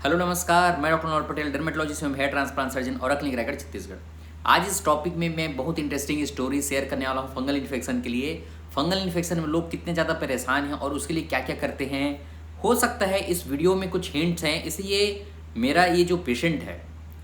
Hello नमस्कार, मैं doctor नौल Patel, dermatologist एवं हेयर ट्रांसप्लांट सर्जन और क्लिनिक रायगढ़ छत्तीसगढ़। आज इस टॉपिक में मैं बहुत इंटरेस्टिंग स्टोरी शेयर करने वाला हूँ फंगल इन्फेक्शन के लिए। फंगल इन्फेक्शन में लोग कितने ज़्यादा परेशान हैं और उसके लिए क्या क्या करते हैं। हो सकता है इस वीडियो में कुछ हिंट्स हैं, इसलिए मेरा ये जो पेशेंट है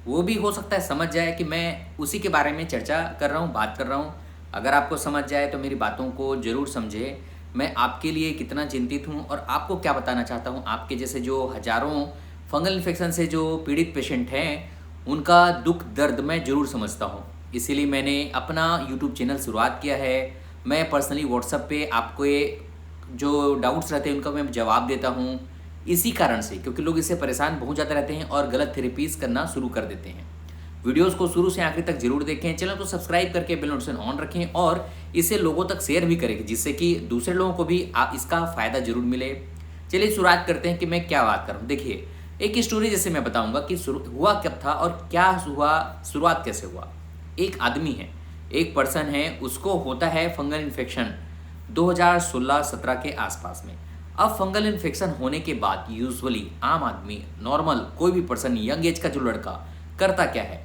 वो भी हो सकता है समझ जाए कि मैं उसी के बारे में चर्चा कर रहा हूँ, बात कर रहा हूँ। अगर आपको समझ जाए तो मेरी बातों को ज़रूर समझे। मैं आपके लिए कितना चिंतित हूँ और आपको क्या बताना चाहता हूँ। आपके जैसे जो हज़ारों फंगल इन्फेक्शन से जो पीड़ित पेशेंट हैं, उनका दुख दर्द मैं ज़रूर समझता हूँ। इसीलिए मैंने अपना यूट्यूब चैनल शुरुआत किया है। मैं पर्सनली व्हाट्सएप पे आपको ये जो डाउट्स रहते हैं उनका मैं जवाब देता हूँ, इसी कारण से, क्योंकि लोग इससे परेशान बहुत ज़्यादा रहते हैं और गलत थेरेपीज़ करना शुरू कर देते हैं। वीडियोस को शुरू से आखिर तक जरूर देखें, चैनल को सब्सक्राइब करके बेल नोटिफिकेशन ऑन रखें और इसे लोगों तक शेयर भी करें, जिससे कि दूसरे लोगों को भी इसका फ़ायदा जरूर मिले। चलिए शुरुआत करते हैं कि मैं क्या बात कर रहा हूँ। देखिए, एक स्टोरी जैसे मैं बताऊंगा कि हुआ कब था और क्या हुआ, शुरुआत कैसे हुआ। एक आदमी है, एक पर्सन है, उसको होता है फंगल इन्फेक्शन 2016-17 के आसपास में। अब फंगल इन्फेक्शन होने के बाद यूजुअली आम आदमी, नॉर्मल कोई भी पर्सन, यंग एज का जो लड़का करता क्या है,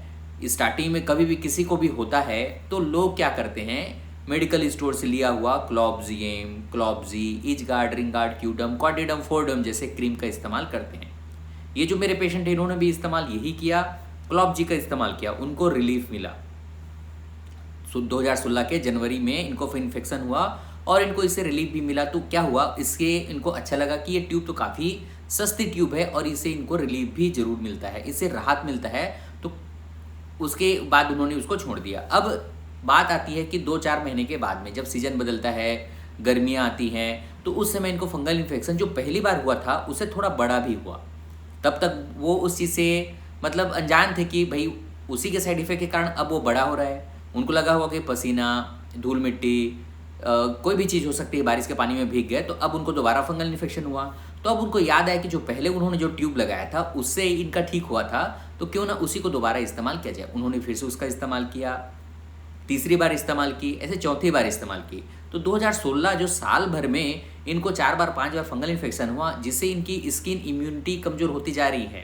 स्टार्टिंग में कभी भी किसी को भी होता है तो लोग क्या करते हैं, मेडिकल स्टोर से लिया हुआ क्लॉब्जियम, क्लॉब्जी, इजगार्ड, रिंगार्ड, क्यूडम, कॉर्डिडम, फोर्डम जैसे क्रीम का इस्तेमाल करते हैं। ये जो मेरे पेशेंट है इन्होंने भी इस्तेमाल यही किया, क्लॉब्जी का इस्तेमाल किया, उनको रिलीफ मिला। 2016 के जनवरी में इनको इन्फेक्शन हुआ और इनको इससे रिलीफ भी मिला। तो क्या हुआ, इसके इनको अच्छा लगा कि ये ट्यूब तो काफ़ी सस्ती ट्यूब है और इससे इनको रिलीफ भी जरूर मिलता है, इससे राहत मिलता है। तो उसके बाद उन्होंने उसको छोड़ दिया। अब बात आती है कि 2-4 महीने के बाद में जब सीजन बदलता है, गर्मियाँ आती हैं, तो उस समय इनको फंगल इन्फेक्शन जो पहली बार हुआ था उससे थोड़ा बड़ा भी हुआ। तब तक वो उस चीज़ से मतलब अनजान थे कि भाई उसी के साइड इफेक्ट के कारण अब वो बड़ा हो रहा है। उनको लगा हुआ कि पसीना, धूल मिट्टी, कोई भी चीज़ हो सकती है, बारिश के पानी में भीग गए तो अब उनको दोबारा फंगल इन्फेक्शन हुआ। तो अब उनको याद आया कि जो पहले उन्होंने जो ट्यूब लगाया था उससे इनका ठीक हुआ था, तो क्यों ना उसी को दोबारा इस्तेमाल किया जाए। उन्होंने फिर से उसका इस्तेमाल किया, तीसरी बार इस्तेमाल की, ऐसे चौथी बार इस्तेमाल की। तो 2016 जो साल भर में इनको 4 बार 5 बार फंगल इन्फेक्शन हुआ, जिससे इनकी स्किन इम्यूनिटी कमज़ोर होती जा रही है।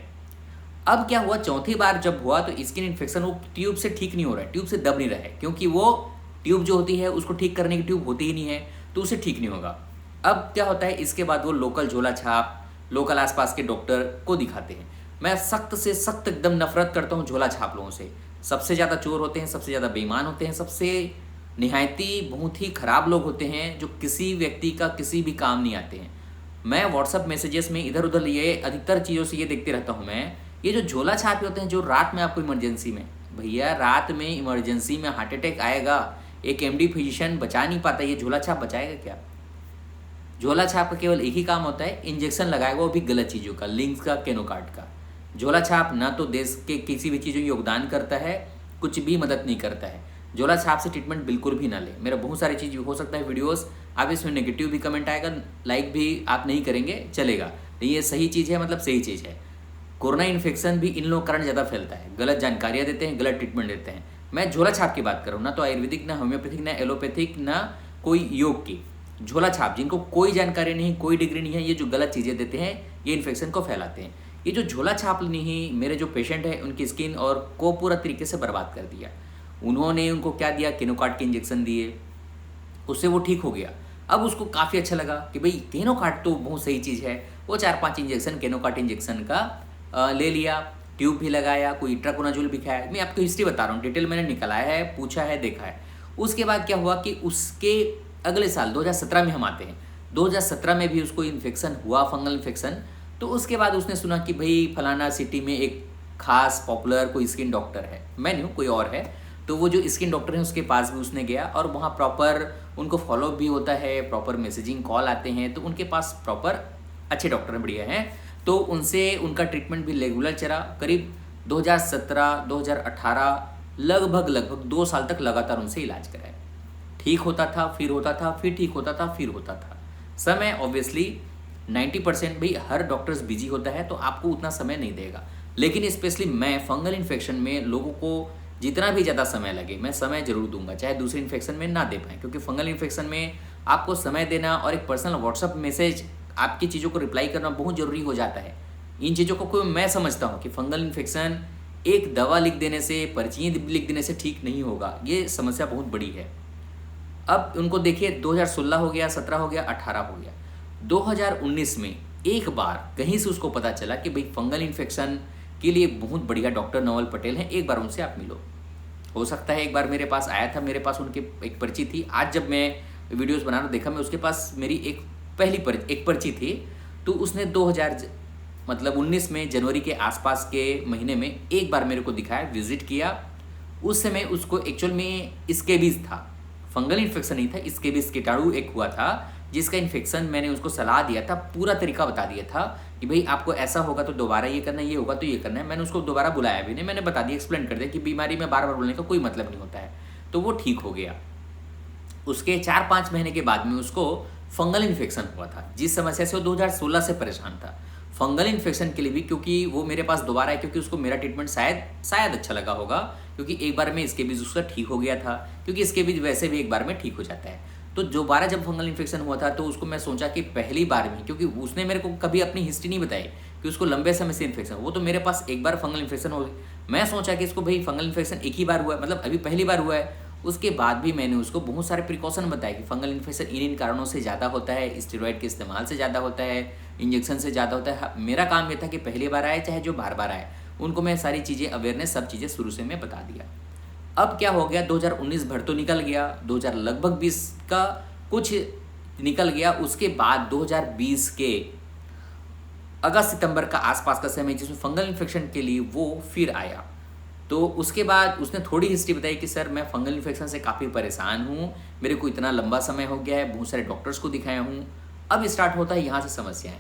अब क्या हुआ, चौथी बार जब हुआ तो स्किन इन्फेक्शन वो ट्यूब से ठीक नहीं हो रहा है, ट्यूब से दब नहीं रहा है, क्योंकि वो ट्यूब जो होती है उसको ठीक करने की ट्यूब होती ही नहीं है, तो उसे ठीक नहीं होगा। अब क्या होता है, इसके बाद वो लोकल झोला छाप, लोकल आसपास के डॉक्टर को दिखाते हैं। मैं सख्त से सख्त एकदम नफरत करता हूँ झोला छाप लोगों से। सबसे ज़्यादा चोर होते हैं, सबसे ज़्यादा बेईमान होते हैं, सबसे निहायती बहुत ही ख़राब लोग होते हैं जो किसी व्यक्ति का किसी भी काम नहीं आते हैं। मैं व्हाट्सअप मैसेजेस में इधर उधर ये अधिकतर चीज़ों से ये देखते रहता हूँ मैं, ये जो झोला छापे होते हैं जो रात में आपको इमरजेंसी में, भैया रात में इमरजेंसी में हार्ट अटैक आएगा, एक एमडी फिजिशियन बचा नहीं पाता, ये झोला छाप बचाएगा क्या। झोला छाप का केवल एक ही काम होता है, इंजेक्शन लगाएगा, वो भी गलत चीज़ों का, लिंक्स का, केनोकार्ड का। झोला छाप ना तो देश के किसी भी चीज़ों में योगदान करता है, कुछ भी मदद नहीं करता है। झोला छाप से ट्रीटमेंट बिल्कुल भी ना ले। मेरा बहुत सारी चीज़ हो सकता है वीडियोस आप इसमें नेगेटिव भी कमेंट आएगा, लाइक भी आप नहीं करेंगे, चलेगा, ये सही चीज़ है, मतलब सही चीज़ है। कोरोना इन्फेक्शन भी इन लोगों कारण ज़्यादा फैलता है, गलत जानकारियाँ देते हैं, गलत ट्रीटमेंट देते हैं। मैं झोला छाप की बात करूँ ना, तो आयुर्वेदिक, ना होम्योपैथिक, ना एलोपैथिक, ना कोई योग की, झोला छाप जिनको कोई जानकारी नहीं, कोई डिग्री नहीं है, ये जो गलत चीज़ें देते हैं ये इन्फेक्शन को फैलाते हैं। ये जो झोला छाप नहीं, मेरे जो पेशेंट है उनकी स्किन और को पूरा तरीके से बर्बाद कर दिया। उन्होंने उनको क्या दिया, केनोकार्ड के इंजेक्शन दिए, उससे वो ठीक हो गया। अब उसको काफ़ी अच्छा लगा कि भाई केनोकार्ड तो बहुत सही चीज़ है। वो 4-5 इंजेक्शन केनोकार्ड इंजेक्शन का ले लिया, ट्यूब भी लगाया, कोई इट्राकोनाजोल भी खाया। मैं आपको हिस्ट्री बता रहा हूँ, डिटेल मैंने निकाला है, पूछा है, देखा है। उसके बाद क्या हुआ कि उसके अगले साल 2017 में हम आते हैं, 2017 में भी उसको इन्फेक्शन हुआ, फंगल इन्फेक्शन। तो उसके बाद उसने सुना कि भाई फलाना सिटी में एक खास पॉपुलर कोई स्किन डॉक्टर है, मैं नहीं हूँ, कोई और है। तो वो जो स्किन डॉक्टर है उसके पास भी उसने गया और वहाँ प्रॉपर उनको फॉलोअप भी होता है, प्रॉपर मैसेजिंग कॉल आते हैं, तो उनके पास प्रॉपर अच्छे डॉक्टर बढ़िया हैं। तो उनसे उनका ट्रीटमेंट भी रेगुलर चला। करीब 2017, 2018 लगभग 2 साल तक लगातार उनसे इलाज कराया। ठीक होता था, फिर होता था, फिर ठीक होता था, फिर होता था। समय ऑब्वियसली 90% भाई हर डॉक्टर्स बिजी होता है तो आपको उतना समय नहीं देगा, लेकिन स्पेशली मैं फंगल इन्फेक्शन में लोगों को जितना भी ज़्यादा समय लगे मैं समय जरूर दूंगा, चाहे दूसरे इन्फेक्शन में ना दे पाएँ, क्योंकि फंगल इन्फेक्शन में आपको समय देना और एक पर्सनल व्हाट्सअप मैसेज आपकी चीज़ों को रिप्लाई करना बहुत ज़रूरी हो जाता है। इन चीज़ों को कोई मैं समझता हूँ कि फंगल इन्फेक्शन एक दवा लिख देने से, पर्ची लिख देने से ठीक नहीं होगा, ये समस्या बहुत बड़ी है। अब उनको देखिए 2016 हो गया, 17 हो गया, 18 हो गया, 2019 में एक बार कहीं से उसको पता चला कि भाई फंगल इन्फेक्शन के लिए बहुत बढ़िया डॉक्टर नवल पटेल हैं, एक बार उनसे आप मिलो। हो सकता है एक बार मेरे पास आया था, मेरे पास उनके एक पर्ची थी। आज जब मैं वीडियोस बनाना देखा, मैं उसके पास मेरी एक एक पर्ची थी। तो उसने 2019 में जनवरी के आसपास के महीने में एक बार मेरे को दिखाया, विजिट किया। उस समय उसको एक्चुअल में स्केबीज था, फंगल इन्फेक्शन नहीं था, स्केबीज कीटाणु एक हुआ था जिसका इन्फेक्शन। मैंने उसको सलाह दिया था, पूरा तरीका बता दिया था कि भाई आपको ऐसा होगा तो दोबारा ये करना है, ये होगा तो ये करना है। मैंने उसको दोबारा बुलाया भी नहीं, मैंने बता दिया, एक्सप्लेन कर दिया कि बीमारी में बार बार बोलने का कोई मतलब नहीं होता है। तो वो ठीक हो गया। उसके 4-5 महीने के बाद में उसको फंगल इन्फेक्शन हुआ था, जिस समस्या से वो 2016 से परेशान था। फंगल इन्फेक्शन के लिए भी क्योंकि वो मेरे पास दोबारा आया, क्योंकि उसको मेरा ट्रीटमेंट शायद अच्छा लगा होगा, क्योंकि एक बार में इसके बीज उसका ठीक हो गया था, क्योंकि इसके बीज वैसे भी एक बार में ठीक हो जाता है। तो दोबारा जब फंगल इन्फेक्शन हुआ था तो उसको मैं सोचा कि पहली बार में, क्योंकि उसने मेरे को कभी अपनी हिस्ट्री नहीं बताई कि उसको लंबे समय से इन्फेक्शन, वो तो मेरे पास एक बार फंगल इन्फेक्शन हो गई। मैं सोचा कि इसको भाई फंगल इन्फेक्शन एक ही बार हुआ है, मतलब अभी पहली बार हुआ है। उसके बाद भी मैंने उसको बहुत सारे प्रिकॉशन बताए कि फंगल इन्फेक्शन इन कारणों से ज़्यादा होता है, स्टेरॉइड के इस्तेमाल से ज़्यादा होता है, इंजेक्शन से ज़्यादा होता है। मेरा काम ये था कि पहली बार आए चाहे जो बार बार आए, उनको मैं सारी चीज़ें अवेयरनेस सब चीज़ें शुरू से मैं बता दिया। अब क्या हो गया, 2019 भर तो निकल गया, 2000 लगभग 20 का कुछ निकल गया। उसके बाद 2020 के अगस्त सितंबर का आसपास का समय जिसमें फंगल इन्फेक्शन के लिए वो फिर आया। तो उसके बाद उसने थोड़ी हिस्ट्री बताई कि सर मैं फंगल इन्फेक्शन से काफ़ी परेशान हूँ, मेरे को इतना लंबा समय हो गया है, बहुत सारे डॉक्टर्स को दिखाया हूँ। अब स्टार्ट होता है यहाँ से समस्याएं।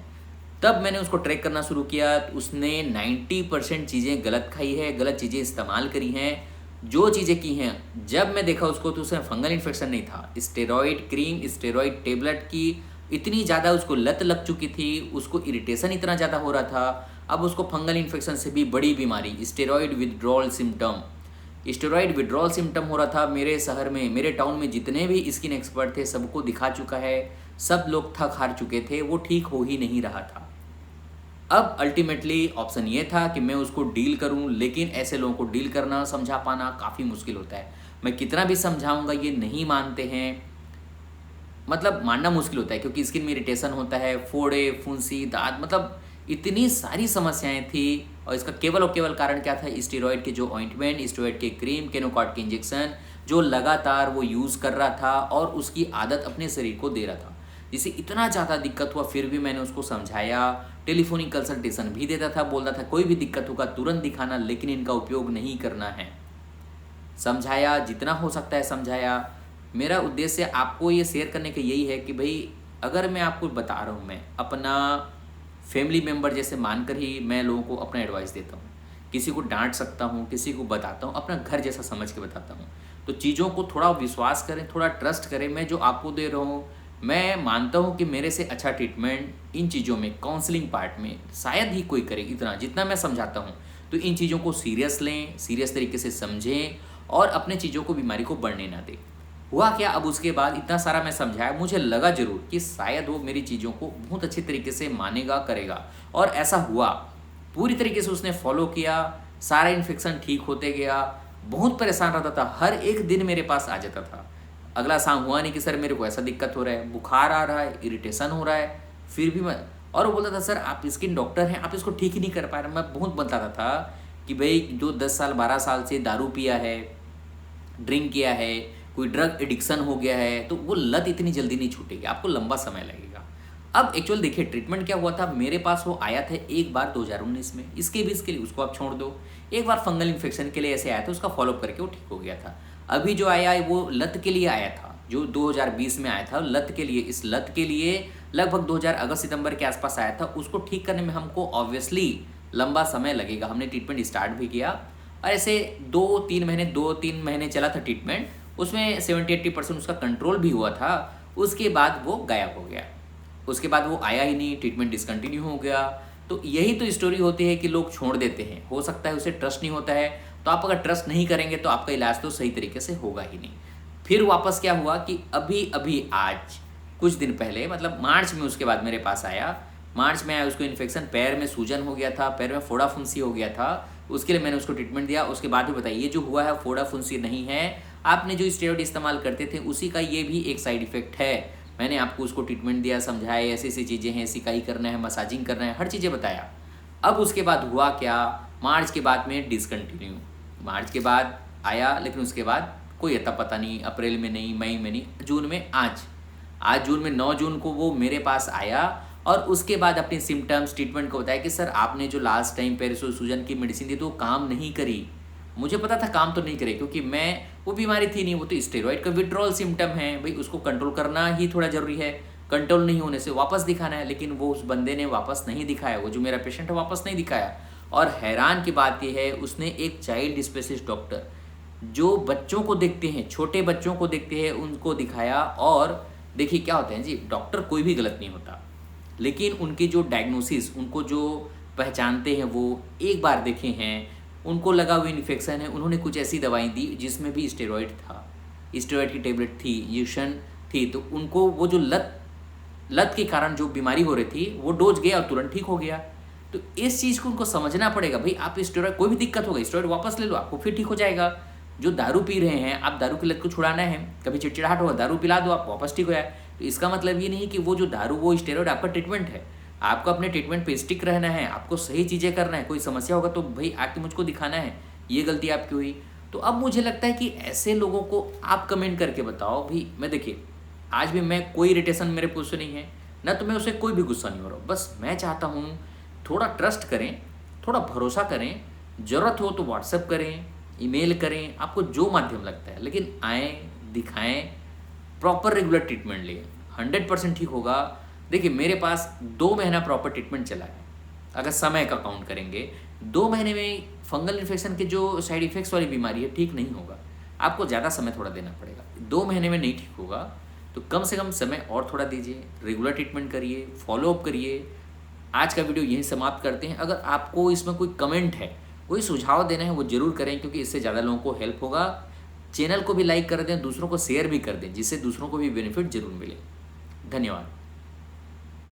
तब मैंने उसको ट्रैक करना शुरू किया। उसने 90% चीज़ें गलत खाई है, गलत चीज़ें इस्तेमाल करी हैं। जो चीज़ें की हैं, जब मैं देखा उसको तो उसमें फंगल इन्फेक्शन नहीं था, स्टेरॉइड क्रीम, स्टेरॉइड टेबलेट की इतनी ज़्यादा उसको लत लग चुकी थी, उसको इरिटेशन इतना ज़्यादा हो रहा था। अब उसको फंगल इन्फेक्शन से भी बड़ी बीमारी स्टेरॉइड विड्रॉल सिम्टम हो रहा था। मेरे शहर में, मेरे टाउन में जितने भी स्किन एक्सपर्ट थे सबको दिखा चुका है, सब लोग थक हार चुके थे, वो ठीक हो ही नहीं रहा था। अब अल्टीमेटली ऑप्शन ये था कि मैं उसको डील करूं, लेकिन ऐसे लोगों को डील करना, समझा पाना काफ़ी मुश्किल होता है। मैं कितना भी समझाऊंगा ये नहीं मानते हैं, मतलब मानना मुश्किल होता है, क्योंकि स्किन में इरिटेशन होता है, फोड़े, फुंसी, दांत, मतलब इतनी सारी समस्याएं थी। और इसका केवल और केवल कारण क्या था, स्टेरॉइड के जो ऑइंटमेंट, स्टेरॉइड के क्रीम, केनोकॉर्ड के इंजेक्शन जो लगातार वो यूज़ कर रहा था और उसकी आदत अपने शरीर को दे रहा था, जिससे इतना ज़्यादा दिक्कत हुआ। फिर भी मैंने उसको समझाया, टेलीफोनिक कंसल्टेशन भी देता था, बोलता था कोई भी दिक्कत होगा तुरंत दिखाना, लेकिन इनका उपयोग नहीं करना है। समझाया, जितना हो सकता है समझाया। मेरा उद्देश्य आपको ये शेयर करने का यही है कि भाई अगर मैं आपको बता रहा हूँ, मैं अपना फैमिली मेम्बर जैसे मानकर ही मैं लोगों को अपना एडवाइस देता हूँ। किसी को डांट सकता हूँ, किसी को बताता हूँ, अपना घर जैसा समझ के बताता हूँ। तो चीज़ों को थोड़ा विश्वास करें, थोड़ा ट्रस्ट करें। मैं जो आपको दे रहा हूँ, मैं मानता हूँ कि मेरे से अच्छा ट्रीटमेंट इन चीज़ों में, काउंसलिंग पार्ट में शायद ही कोई करे, इतना जितना मैं समझाता हूँ। तो इन चीज़ों को सीरियस लें, सीरियस तरीके से समझें और अपने चीज़ों को, बीमारी को बढ़ने ना दें। हुआ क्या, अब उसके बाद इतना सारा मैं समझाया, मुझे लगा जरूर कि शायद वो मेरी चीज़ों को बहुत अच्छी तरीके से मानेगा, करेगा। और ऐसा हुआ, पूरी तरीके से उसने फॉलो किया, सारा इन्फेक्शन ठीक होते गया। बहुत परेशान रहता था, हर एक दिन मेरे पास आ जाता था। अगला शाम हुआ नहीं कि सर मेरे को ऐसा दिक्कत हो रहा है, बुखार आ रहा है, इरिटेशन हो रहा है, फिर भी मैं, और वो बोलता था सर आप स्किन डॉक्टर हैं, आप इसको ठीक ही नहीं कर पा रहे। मैं बहुत बताता था कि भाई जो 10 साल 12 साल से दारू पिया है, ड्रिंक किया है, कोई ड्रग एडिक्शन हो गया है, तो वो लत इतनी जल्दी नहीं छूटेगी, आपको लंबा समय लगेगा। अब एक्चुअल देखिए ट्रीटमेंट क्या हुआ था, मेरे पास वो आया था एक बार 2019 में, इसके भी इसके लिए उसको आप छोड़ दो। एक बार फंगल इन्फेक्शन के लिए ऐसे आया था, उसका फॉलोअप करके वो ठीक हो गया था। अभी जो आया है वो लत के लिए आया था, जो 2020 में आया था लत के लिए। इस लत के लिए लगभग 2000 अगस्त सितंबर के आसपास आया था। उसको ठीक करने में हमको ऑब्वियसली लंबा समय लगेगा। हमने ट्रीटमेंट स्टार्ट भी किया और ऐसे 2-3 महीने चला था ट्रीटमेंट। उसमें 70-80% उसका कंट्रोल भी हुआ था। उसके बाद वो गायब हो गया, उसके बाद वो आया ही नहीं, ट्रीटमेंट डिसकंटिन्यू हो गया। तो यही तो स्टोरी होती है कि लोग छोड़ देते हैं। हो सकता है उसे ट्रस्ट नहीं होता है, तो आप अगर ट्रस्ट नहीं करेंगे तो आपका इलाज तो सही तरीके से होगा ही नहीं। फिर वापस क्या हुआ कि अभी आज कुछ दिन पहले, मतलब मार्च में उसके बाद मेरे पास आया। मार्च में आया, उसको इन्फेक्शन, पैर में सूजन हो गया था, पैर में फोड़ा फुंसी हो गया था, उसके लिए मैंने उसको ट्रीटमेंट दिया। उसके बाद भी बताइए, ये जो हुआ है फोड़ा फुंसी नहीं है, आपने जो स्टेरॉइड इस्तेमाल करते थे उसी का ये भी एक साइड इफेक्ट है। मैंने आपको उसको ट्रीटमेंट दिया, समझाया ऐसी ऐसी चीज़ें हैं, सिकाई करना है, मसाजिंग करना है, हर चीज़ें बताया। अब उसके बाद हुआ क्या, मार्च के बाद में डिसकंटिन्यू, मार्च के बाद आया लेकिन उसके बाद कोई अता पता नहीं, अप्रैल में नहीं, मई में नहीं, जून में, आज जून में 9 जून को वो मेरे पास आया और उसके बाद अपने सिम्टम्स, ट्रीटमेंट को बताया कि सर आपने जो लास्ट टाइम पेरिसो सूजन की मेडिसिन दी तो वो काम नहीं करी। मुझे पता था काम तो नहीं करे, क्योंकि मैं, वो बीमारी थी नहीं, वो तो स्टेरॉइड का विड्रॉल सिम्टम है भाई, उसको कंट्रोल करना ही थोड़ा ज़रूरी है, कंट्रोल नहीं होने से वापस दिखाना है। लेकिन वो उस बंदे ने वापस नहीं दिखाया, वो जो मेरा पेशेंट है वापस नहीं दिखाया। और हैरान की बात यह है, उसने एक चाइल्ड स्पेशलिस्ट डॉक्टर जो बच्चों को देखते हैं, छोटे बच्चों को देखते हैं, उनको दिखाया। और देखिए क्या होता है जी, डॉक्टर कोई भी गलत नहीं होता, लेकिन उनकी जो डायग्नोसिस, उनको जो पहचानते हैं, वो एक बार देखे हैं, उनको लगा हुआ इन्फेक्शन है, उन्होंने कुछ ऐसी दवाई दी जिसमें भी स्टेरॉइड था, स्टेरॉइड की टेबलेट थी, इंजेक्शन थी, तो उनको वो जो लत के कारण जो बीमारी हो रही थी वो डोज गया और तुरंत ठीक हो गया। तो इस चीज़ को उनको समझना पड़ेगा भाई, आप स्टेरॉइड, कोई भी दिक्कत होगा स्टेरॉइड वापस ले लो, आपको फिर ठीक हो जाएगा। जो दारू पी रहे हैं, आप दारू की लत को छुड़ाना है, कभी चिड़चिड़ाहट होगा, दारू पिला दो, आप वापस ठीक हो जाए। तो इसका मतलब ये नहीं कि वो जो दारू, वो स्टेरॉइड आपका ट्रीटमेंट है। आपको अपने ट्रीटमेंट पे स्टिक रहना है, आपको सही चीज़ें करना है। कोई समस्या होगा तो भाई आके मुझको दिखाना है, ये गलती आपकी हुई। तो अब मुझे लगता है कि ऐसे लोगों को आप कमेंट करके बताओ भाई। मैं देखिए, आज भी मैं, कोई इरिटेशन मेरे पुल से नहीं है ना, तो मैं उसे कोई भी गुस्सा नहीं हो रहा हूँ। बस मैं चाहता हूँ थोड़ा ट्रस्ट करें, थोड़ा भरोसा करें, ज़रूरत हो तो व्हाट्सएप करें, ईमेल करें, आपको जो माध्यम लगता है, लेकिन आएँ, दिखाएं, प्रॉपर रेगुलर ट्रीटमेंट लें, 100% ठीक होगा। देखिए मेरे पास 2 महीना प्रॉपर ट्रीटमेंट चला है, अगर समय का काउंट करेंगे। 2 महीने में फंगल इन्फेक्शन के जो साइड इफ़ेक्ट्स वाली बीमारी है ठीक नहीं होगा, आपको ज़्यादा समय थोड़ा देना पड़ेगा। 2 महीने में नहीं ठीक होगा तो कम से कम समय और थोड़ा दीजिए, रेगुलर ट्रीटमेंट करिए, फॉलोअप करिए। आज का वीडियो यहीं समाप्त करते हैं। अगर आपको इसमें कोई कमेंट है, कोई सुझाव देना है, वो ज़रूर करें, क्योंकि इससे ज़्यादा लोगों को हेल्प होगा। चैनल को भी लाइक कर दें, दूसरों को शेयर भी कर दें, जिससे दूसरों को भी बेनिफिट जरूर मिले। धन्यवाद।